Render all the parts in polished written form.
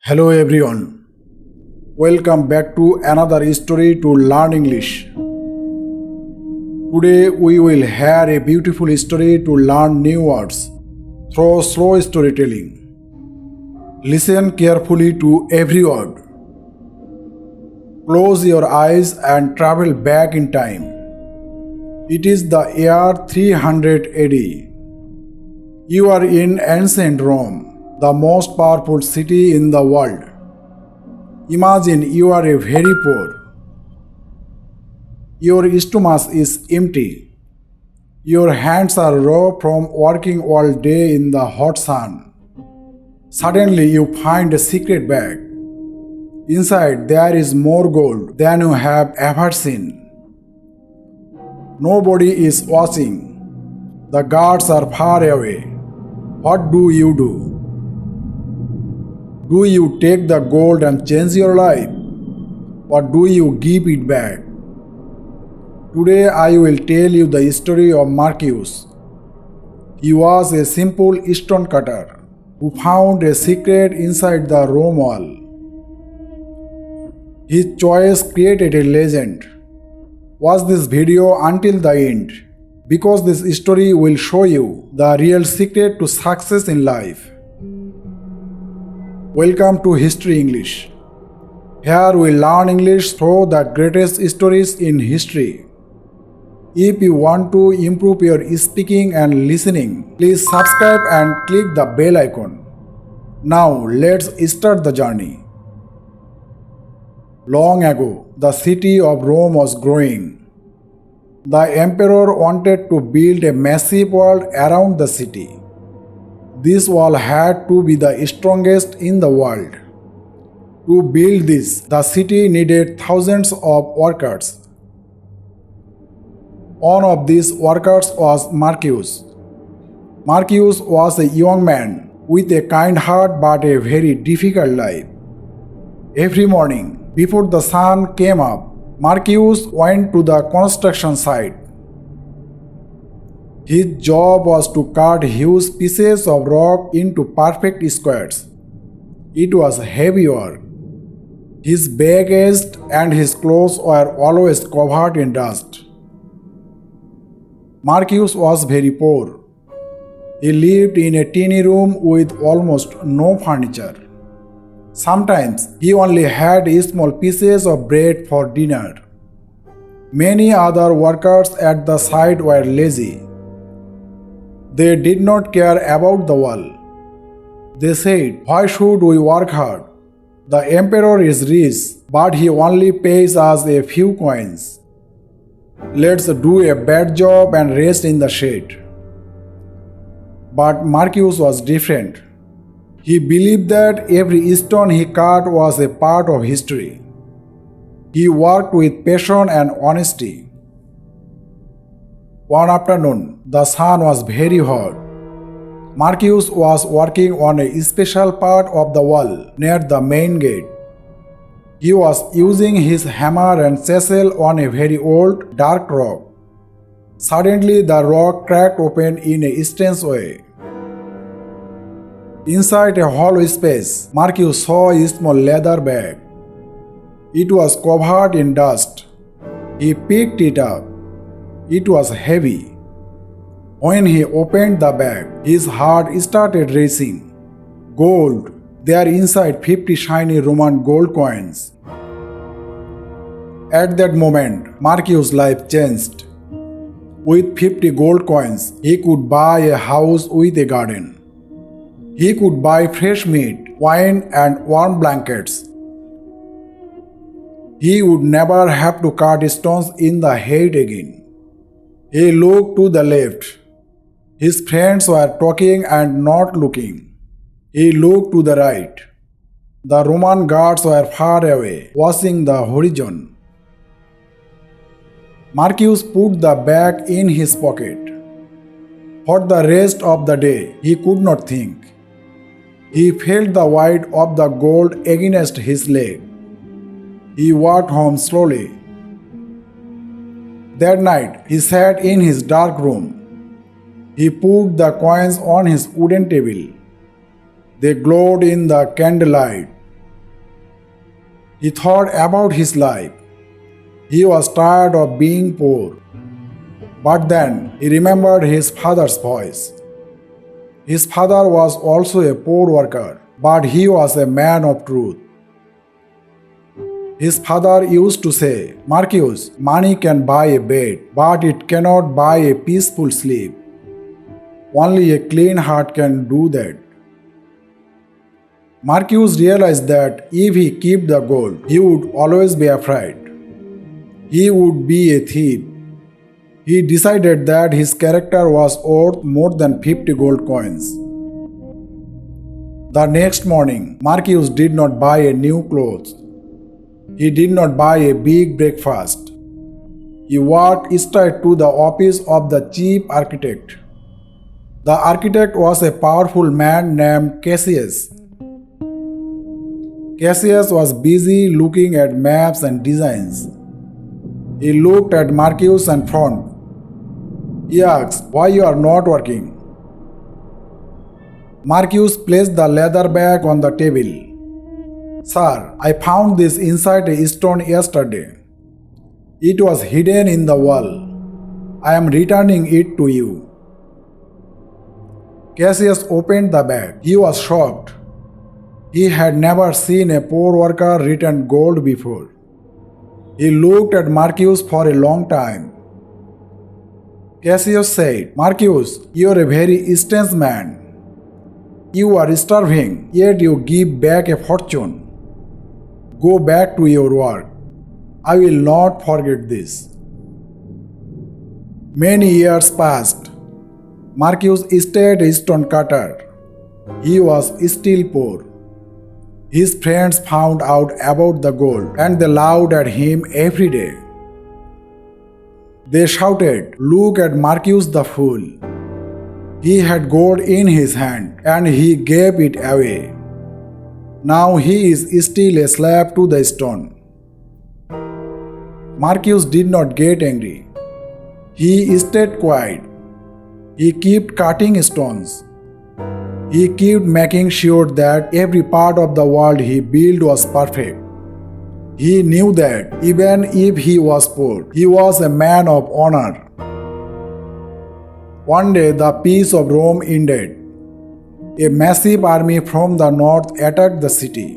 Hello everyone. Welcome back to another story to learn English. Today we will hear a beautiful story to learn new words through slow storytelling. Listen carefully to every word. Close your eyes and travel back in time. It is the year 300 AD. You are in ancient Rome, the most powerful city in the world. Imagine you are a very poor. Your stomach is empty. Your hands are raw from working all day in the hot sun. Suddenly you find a secret bag. Inside there is more gold than you have ever seen. Nobody is watching. The guards are far away. What do you do? Do you take the gold and change your life? Or do you give it back? Today I will tell you the story of Marcus. He was a simple stone cutter who found a secret inside the Rome wall. His choice created a legend. Watch this video until the end, because this story will show you the real secret to success in life. Welcome to History English. Here we learn English through the greatest stories in history. If you want to improve your speaking and listening, please subscribe and click the bell icon. Now let's start the journey. Long ago, the city of Rome was growing. The emperor wanted to build a massive wall around the city. This wall had to be the strongest in the world. To build this, the city needed thousands of workers. One of these workers was Marcus. Marcus was a young man with a kind heart but a very difficult life. Every morning, before the sun came up, Marcus went to the construction site. His job was to cut huge pieces of rock into perfect squares. It was heavy work. His back ached and his clothes were always covered in dust. Marcus was very poor. He lived in a tiny room with almost no furniture. Sometimes he only had small pieces of bread for dinner. Many other workers at the site were lazy. They did not care about the wall. They said, "Why should we work hard? The emperor is rich, but he only pays us a few coins. Let's do a bad job and rest in the shade." But Marcus was different. He believed that every stone he cut was a part of history. He worked with passion and honesty. One afternoon, the sun was very hot. Marcus was working on a special part of the wall near the main gate. He was using his hammer and chisel on a very old, dark rock. Suddenly, the rock cracked open in a strange way. Inside a hollow space, Marcus saw a small leather bag. It was covered in dust. He picked it up. It was heavy. When he opened the bag, his heart started racing. Gold. There inside 50 shiny Roman gold coins. At that moment, Marcus' life changed. With 50 gold coins, he could buy a house with a garden. He could buy fresh meat, wine, and warm blankets. He would never have to cut stones in the heat again. He looked to the left. His friends were talking and not looking. He looked to the right. The Roman guards were far away, watching the horizon. Marcus put the bag in his pocket. For the rest of the day, he could not think. He felt the weight of the gold against his leg. He walked home slowly. That night, he sat in his dark room. He put the coins on his wooden table. They glowed in the candlelight. He thought about his life. He was tired of being poor. But then he remembered his father's voice. His father was also a poor worker, but he was a man of truth. His father used to say, "Marcus, money can buy a bed, but it cannot buy a peaceful sleep. Only a clean heart can do that." Marcus realized that if he kept the gold, he would always be afraid. He would be a thief. He decided that his character was worth more than 50 gold coins. The next morning, Marcus did not buy a new clothes. He did not buy a big breakfast. He walked straight to the office of the chief architect. The architect was a powerful man named Cassius. Cassius was busy looking at maps and designs. He looked at Marcus and frowned. He asked, "Why you are not working?" Marcus placed the leather bag on the table. "Sir, I found this inside a stone yesterday. It was hidden in the wall. I am returning it to you." Cassius opened the bag. He was shocked. He had never seen a poor worker return gold before. He looked at Marcus for a long time. Cassius said, "Marcus, you are a very strange man. You are starving, yet you give back a fortune. Go back to your work. I will not forget this." Many years passed. Marcus stayed a stone cutter. He was still poor. His friends found out about the gold and they laughed at him every day. They shouted, "Look at Marcus the fool. He had gold in his hand and he gave it away. Now he is still a slave to the stone." Marcus did not get angry. He stayed quiet. He kept cutting stones. He kept making sure that every part of the world he built was perfect. He knew that even if he was poor, he was a man of honor. One day the peace of Rome ended. A massive army from the north attacked the city.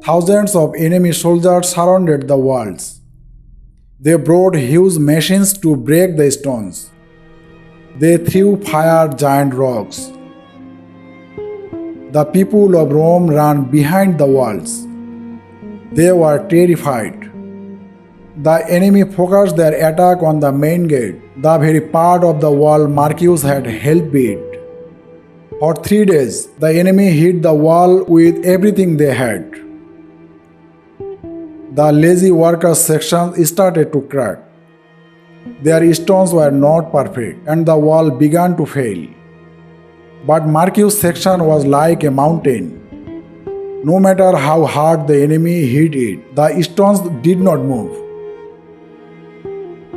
Thousands of enemy soldiers surrounded the walls. They brought huge machines to break the stones. They threw fire giant rocks. The people of Rome ran behind the walls. They were terrified. The enemy focused their attack on the main gate, the very part of the wall Marcus had helped build. For 3 days, the enemy hit the wall with everything they had. The lazy workers section started to crack. Their stones were not perfect and the wall began to fail. But Marcus' section was like a mountain. No matter how hard the enemy hit it, the stones did not move.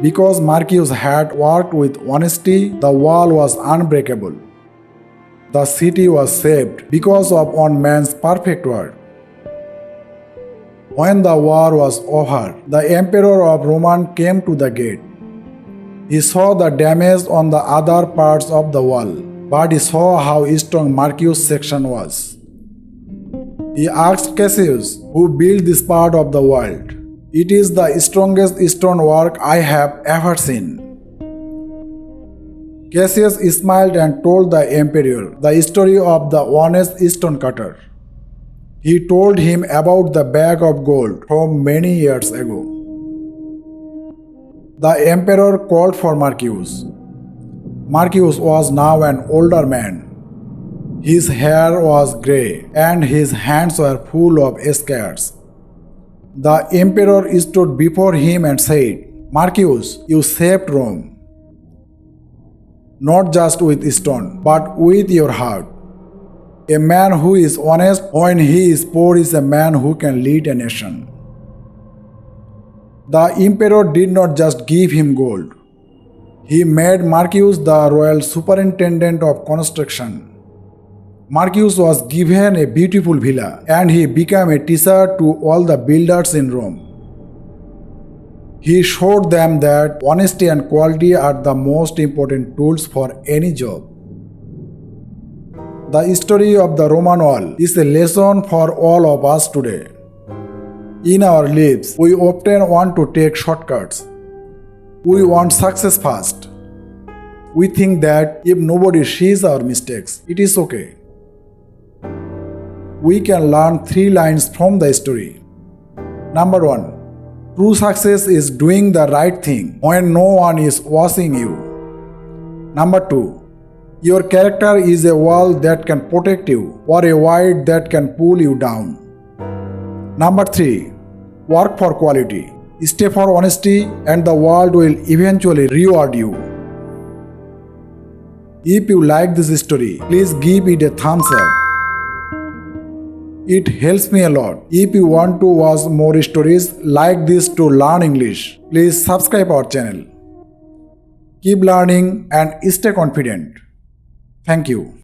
Because Marcus had worked with honesty, the wall was unbreakable. The city was saved because of one man's perfect work. When the war was over, the emperor of Rome came to the gate. He saw the damage on the other parts of the wall, but he saw how strong Marcus' section was. He asked Cassius, who built this part of the world, "It is the strongest stonework I have ever seen." Cassius smiled and told the emperor the story of the honest stonecutter. He told him about the bag of gold from many years ago. The emperor called for Marcus. Marcus was now an older man. His hair was grey and his hands were full of scars. The emperor stood before him and said, "Marcus, you saved Rome. Not just with stone, but with your heart. A man who is honest when he is poor is a man who can lead a nation." The emperor did not just give him gold. He made Marcus the royal superintendent of construction. Marcus was given a beautiful villa and he became a teacher to all the builders in Rome. He showed them that honesty and quality are the most important tools for any job. The story of the Roman wall is a lesson for all of us today. In our lives, we often want to take shortcuts. We want success fast. We think that if nobody sees our mistakes, it is okay. We can learn 3 lines from the story. Number 1. True success is doing the right thing when no one is watching you. Number 2. Your character is a wall that can protect you or a weight that can pull you down. Number 3. Work for quality. Stay for honesty and the world will eventually reward you. If you like this story, please give it a thumbs up. It helps me a lot. If you want to watch more stories like this to learn English, please subscribe our channel. Keep learning and stay confident. Thank you.